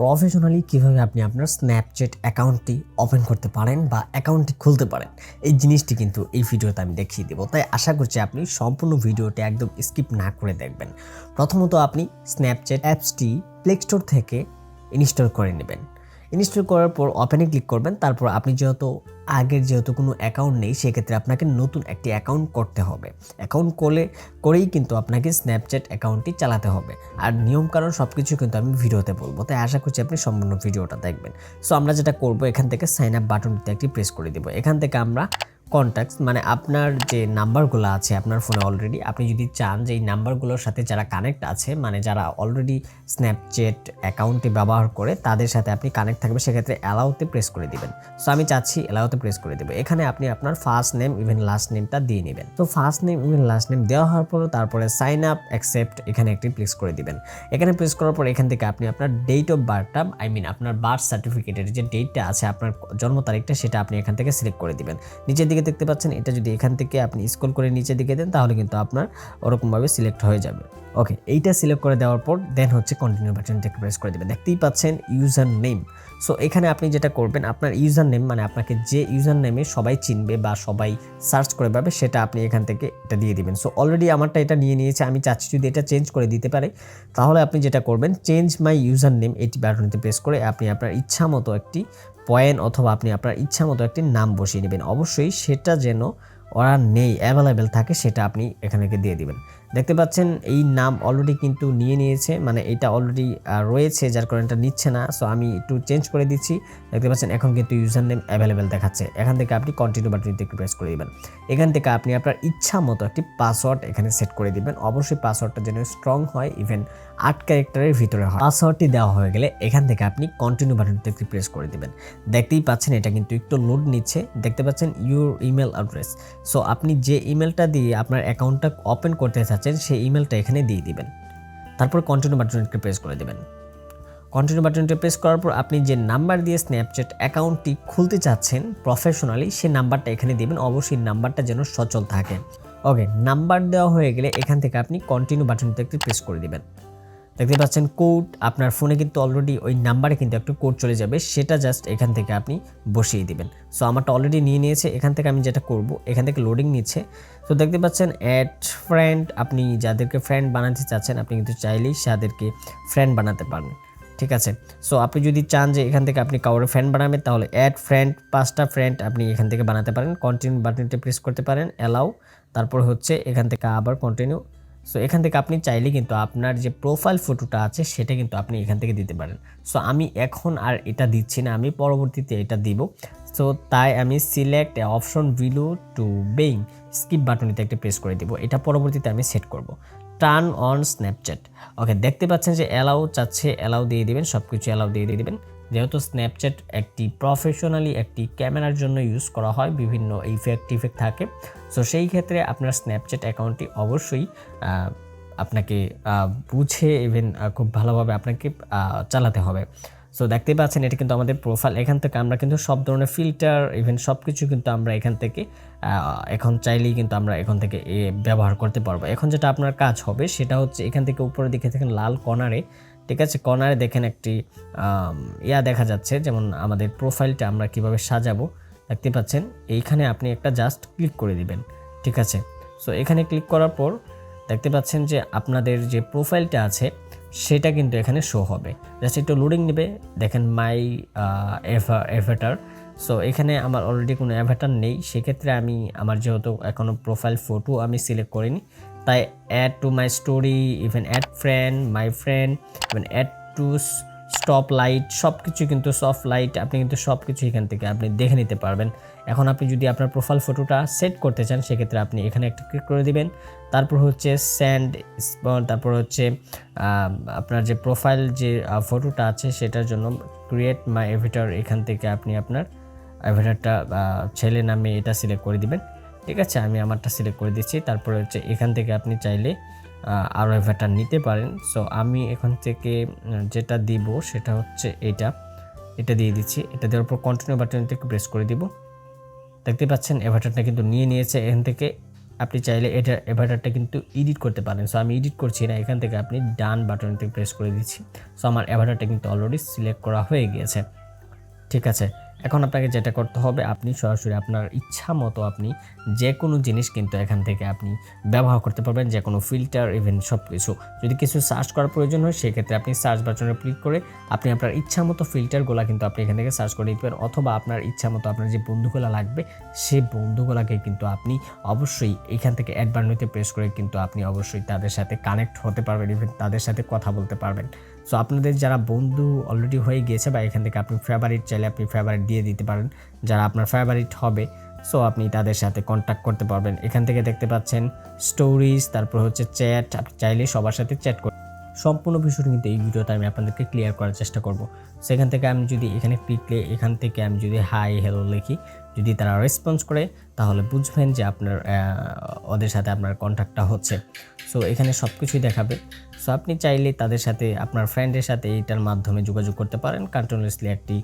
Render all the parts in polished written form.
Professionally কিভাবে আপনি আপনার স্ন্যাপচ্যাট অ্যাকাউন্টটি ওপেন করতে পারেন বা অ্যাকাউন্টটি খুলতে পারেন, এই জিনিসটি কিন্তু এই ভিডিওতে আমি দেখিয়ে দেবো। তাই আশা করছি আপনি সম্পূর্ণ ভিডিওটি একদম স্কিপ না করে দেখবেন। প্রথমত আপনি স্ন্যাপচ্যাট অ্যাপসটি প্লে স্টোর থেকে ইনস্টল করে নেবেন। ইনস্টল করার পর ওপেনে ক্লিক করবেন। তারপর আপনি যেহেতু কোনো অ্যাকাউন্ট নেই, সেক্ষেত্রে আপনাকে নতুন একটি অ্যাকাউন্ট করতে হবে। অ্যাকাউন্ট করেই কিন্তু আপনাকে স্ন্যাপচ্যাট অ্যাকাউন্টটি চালাতে হবে। আর নিয়মকানুন সব কিছু কিন্তু আমি ভিডিওতে বলবো, তাই আশা করছি আপনি সম্পূর্ণ ভিডিওটা দেখবেন। সো আমরা যেটা করব, এখান থেকে সাইন আপ বাটনটিতে একটি প্রেস করে দেবো। এখান থেকে আমরা কন্ট্যাক্টস মানে আপনার যে নাম্বারগুলো আছে আপনার ফোনে অলরেডি, আপনি যদি চান যে এই নাম্বারগুলোর সাথে যারা কানেক্ট আছে, মানে যারা অলরেডি স্ন্যাপচ্যাট অ্যাকাউন্টটি ব্যবহার করে তাদের সাথে আপনি কানেক্ট থাকবে, সেক্ষেত্রে অ্যালাউতে প্রেস করে দিবেন। সো আমি চাচ্ছি অ্যালাউতে প্রেস করে দেবো। এখানে আপনি আপনার ফার্স্ট নেম ইভেন লাস্ট নেমটা দিয়ে নেবেন। তো first name even last name দেওয়া হওয়ার পর তারপরে সাইন আপ অ্যাকসেপ্ট এখানে একটি প্রেস করে দিবেন। এখানে প্রেস করার পর এখান থেকে আপনি আপনার ডেট অফ বার্থটা আপনার বার্থ সার্টিফিকেটের যে ডেটটা আছে, আপনার জন্ম তারিখটা, সেটা আপনি এখান থেকে সিলেক্ট করে দিবেন। নিচের দিকে দেখতে পাচ্ছেন, এটা যদি এখান থেকে আপনি স্ক্রল করে নিচের দিকে দেন তাহলে কিন্তু আপনার ওরকমভাবে সিলেক্ট হয়ে যাবে। ওকে, এইটা সিলেক্ট করে দেওয়ার পর দেন হচ্ছে কন্টিনিউ বাটনটি প্রেস করে দেবেন। দেখতেই পাচ্ছেন ইউজার নেম। সো এখানে আপনি যেটা করবেন, আপনার ইউজার নেম মানে আপনাকে যে ইউজার নেমে সবাই চিনবে বা সবাই সার্চ করে পাবে, সেটা আপনি এখান থেকে এটা দিয়ে দিবেন। সো অলরেডি আমারটা এটা নিয়ে নিয়েছে, আমি চাচ্ছি যদি এটা চেঞ্জ করে দিতে পারে, তাহলে আপনি যেটা করবেন, চেঞ্জ মাই ইউজার নেম এটি বাটনটি প্রেস করে আপনি আপনার ইচ্ছা মতো একটি পয়েন্ট অথবা আপনি আপনার ইচ্ছা মতো একটি নাম বসিয়ে নেবেন। অবশ্যই সেটা যেন ওরা নেই অ্যাভেলেবেল থাকে, সেটা আপনি এখানে দিয়ে দিবেন। দেখতে পাচ্ছেন এই নাম অলরেডি কিন্তু নিয়ে নিয়েছে, মানে এটা অলরেডি রয়েছে, যার কারণে এটা নিচ্ছে না। সো আমি একটু চেঞ্জ করে দিচ্ছি। দেখতে পাচ্ছেন এখন কিন্তু ইউজার নেম অ্যাভেলেবেল দেখাচ্ছে। এখান থেকে আপনি কন্টিনিউ বাটনটি একটু প্রেস করে দিবেন। এখান থেকে আপনি আপনার ইচ্ছা মতো একটি পাসওয়ার্ড এখানে সেট করে দিবেন। অবশ্যই পাসওয়ার্ডটা যেন স্ট্রং হয়, ইভেন 8 ক্যারেক্টারের ভিতরে হয়। পাসওয়ার্ডটি দেওয়া হয়ে গেলে এখান থেকে আপনি কন্টিনিউ বাটনটি একটু প্রেস করে দিবেন। দেখতেই পাচ্ছেন এটা কিন্তু একটু লোড নিচ্ছে। দেখতে পাচ্ছেন ইউর ইমেল অ্যাড্রেস। সো আপনি যে ইমেলটা দিয়ে আপনার অ্যাকাউন্টটা ওপেন করতে চাচ্ছেন সেই ইমেলটা এখানে দিয়ে দিবেন। তারপর কন্টিনিউ বাটনটি প্রেস করে দেবেন। কন্টিনিউ বাটনটি প্রেস করার পর আপনি যে নাম্বার দিয়ে স্ন্যাপচ্যাট অ্যাকাউন্টটি খুলতে চাচ্ছেন প্রফেশনালি, সেই নাম্বারটা এখানে দিবেন। অবশ্যই নাম্বারটা যেন সচল থাকে। ওকে, নাম্বার দেওয়া হয়ে গেলে এখান থেকে আপনি কন্টিনিউ বাটনটি একটু প্রেস করে দিবেন। দেখতে পাচ্ছেন কোড, আপনার ফোনে কিন্তু অলরেডি ওই নাম্বারে কিন্তু একটা কোড চলে যাবে, সেটা জাস্ট এখান থেকে আপনি বসিয়ে দিবেন। সো আমারটা অলরেডি নিয়ে নিয়েছে। এখান থেকে আমি যেটা করব, এখান থেকে লোডিং নিচ্ছে। তো দেখতে পাচ্ছেন অ্যাড ফ্রেন্ড, আপনি যাদেরকে ফ্রেন্ড বানাতে চাচ্ছেন আপনি কিন্তু চাইলেই তাদেরকে ফ্রেন্ড বানাতে পারেন। ঠিক আছে। সো আপনি যদি চান যে এখান থেকে আপনি কাউরে ফ্রেন্ড বানাবেন, তাহলে অ্যাড ফ্রেন্ড 5টা ফ্রেন্ড আপনি এখান থেকে বানাতে পারেন। কন্টিনিউ বাটনটি প্রেস করতে পারেন, অ্যালাউ, তারপর হচ্ছে এখান থেকে আবার কন্টিনিউ। সো এখান থেকে আপনি চাইলে কিন্তু আপনার যে প্রোফাইল ফটোটা আছে সেটা কিন্তু আপনি এখান থেকে দিতে পারেন। সো আমি এখন আর এটা দিচ্ছি না, আমি পরবর্তীতে এটা দিব। সো তাই আমি select option below to being skip বাটনটিতে একটা প্রেস করে দিব। এটা পরবর্তীতে আমি সেট করব। Turn on Snapchat. ওকে, দেখতে পাচ্ছেন যে অ্যালাউ চাচ্ছে, অ্যালাউ দিয়ে দিবেন, সব কিছু অ্যালাউ দিয়ে দিবেন। যেহেতু স্ন্যাপচ্যাট একটি প্রফেশনালি একটি ক্যামেরার জন্য ইউজ করা হয়, বিভিন্ন ইফেক্ট থাকে। সো সেই ক্ষেত্রে আপনার স্ন্যাপচ্যাট অ্যাকাউন্টটি অবশ্যই আপনাকে বুঝে ইভেন খুব ভালোভাবে আপনাকে চালাতে হবে। সো দেখতেই পাচ্ছেন এটা কিন্তু আমাদের প্রোফাইল। এখান থেকে আমরা কিন্তু সব ধরনের ফিল্টার ইভেন সব কিছু কিন্তু আমরা এখান থেকে এখন চাইলেই কিন্তু আমরা এখান থেকে ব্যবহার করতে পারবো। এখন যেটা আপনার কাজ হবে সেটা হচ্ছে এখান থেকে উপরের দিকে দেখেন লাল কর্নারে, ঠিক আছে, কর্নারে দেখেন একটি দেখা যাচ্ছে, যেমন আমাদের প্রোফাইলটা আমরা কিভাবে সাজাবো দেখতে পাচ্ছেন। এইখানে আপনি একটা জাস্ট ক্লিক করে দিবেন। ঠিক আছে। সো এখানে ক্লিক করার পর দেখতে পাচ্ছেন যে আপনাদের যে প্রোফাইলটা আছে সেটা কিন্তু এখানে শো হবে। জাস্ট একটু লোডিং নেবে। দেখেন মাই অ্যাভাটার। সো এখানে আমার অলরেডি কোনো অ্যাভাটার নেই, সেক্ষেত্রে আমি আমার যেহেতু এখনও প্রোফাইল ফটো আমি সিলেক্ট করিনি, তাই add to my story, even add friend, my friend, even add to stop light, সব কিছু কিন্তু সফট লাইট, আপনি কিন্তু সব কিছু এখান থেকে আপনি দেখে নিতে পারবেন। এখন আপনি যদি আপনার প্রোফাইল ফটোটা সেট করতে চান, সেক্ষেত্রে আপনি এখানে একটা ক্লিক করে দিবেন। তারপর হচ্ছে সেন্ড, তারপর হচ্ছে আপনার যে প্রোফাইল যে ফটোটা আছে সেটার জন্য ক্রিয়েট মাই অ্যাভাটার, এখান থেকে আপনি আপনার অ্যাভাটারটা ছেলে নামে এটা সিলেক্ট করে দিবেন। ঠিক আছে, আমি আমারটা সিলেক্ট করে দিচ্ছি। তারপরে হচ্ছে এখান থেকে আপনি চাইলে আরও অ্যাভাটার নিতে পারেন। সো আমি এখান থেকে যেটা দিব সেটা হচ্ছে এটা দিয়ে দিচ্ছি। এটা দেওয়ার পর কন্টিনিউ বাটনটি প্রেস করে দিব। দেখতে পাচ্ছেন অ্যাভাটারটা কিন্তু নিয়ে নিয়েছে। এখান থেকে আপনি চাইলে এটার অ্যাভাটারটা কিন্তু এডিট করতে পারেন। সো আমি এডিট করছি না, এখান থেকে আপনি ডান বাটনটি প্রেস করে দিচ্ছি। সো আমার অ্যাভাটারটা কিন্তু অলরেডি সিলেক্ট করা হয়ে গিয়েছে। ঠিক আছে, এখন আপনাকে যেটা করতে হবে, আপনি সরাসরি আপনার ইচ্ছা মতো আপনি যে কোনো জিনিস কিন্তু এখান থেকে আপনি ব্যবহার করতে পারবেন, যে কোনো ফিল্টার ইভেন সব কিছু। যদি কিছু সার্চ করার প্রয়োজন হয় সেক্ষেত্রে আপনি সার্চ বাটনে ক্লিক করে আপনি আপনার ইচ্ছা মতো ফিল্টারগুলো কিন্তু আপনি এখান থেকে সার্চ করে দিতে পারেন, অথবা আপনার ইচ্ছা মতো আপনার যে বন্ধুগুলো লাগবে সেই বন্ধুগুলোকে কিন্তু আপনি অবশ্যই এখান থেকে অ্যাড বাটনটিতে প্রেস করে কিন্তু আপনি অবশ্যই তাদের সাথে কানেক্ট হতে পারবেন, ইভেন তাদের সাথে কথা বলতে পারবেন। সো আপনাদের যারা বন্ধু অলরেডি হয়ে গিয়েছে বা এখান থেকে আপনি ফেভারিট চাইলে আপনি ফেভারিট দিয়ে দিতে পারেন, যারা আপনার ফেভারিট হবে সো আপনি তাদের সাথে কন্ট্যাক্ট করতে পারবেন। এখান থেকে দেখতে পাচ্ছেন স্টোরিজ, তারপর হচ্ছে চ্যাট, আপনি চাইলে সবার সাথে চ্যাট করতে। সম্পূর্ণ বিষয়টা কিন্তু এই ভিডিওতে আমি আপনাদেরকে ক্লিয়ার করার চেষ্টা করব। সেখান থেকে আমি যদি এখানে ক্লিক এখান থেকে আমি যদি হাই হ্যালো লিখি, যদি তারা রেসপন্স করে তাহলে বুঝবেন যে আপনার ওদের সাথে আপনার কন্ট্যাক্টটা হচ্ছে। সো এখানে সব কিছুই দেখাবে। সো আপনি চাইলে তাদের সাথে আপনার ফ্রেন্ডের সাথে এইটার মাধ্যমে যোগাযোগ করতে পারেন কন্টিনিউয়াসলি, একটি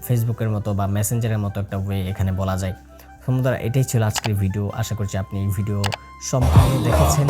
ফেসবুকের মতো বা মেসেঞ্জারের মতো একটা ওয়ে এখানে বলা যায়। বন্ধুরা, এটাই ছিল আজকের ভিডিও। আশা করছি আপনি এই ভিডিও সম্পূর্ণ দেখেছেন।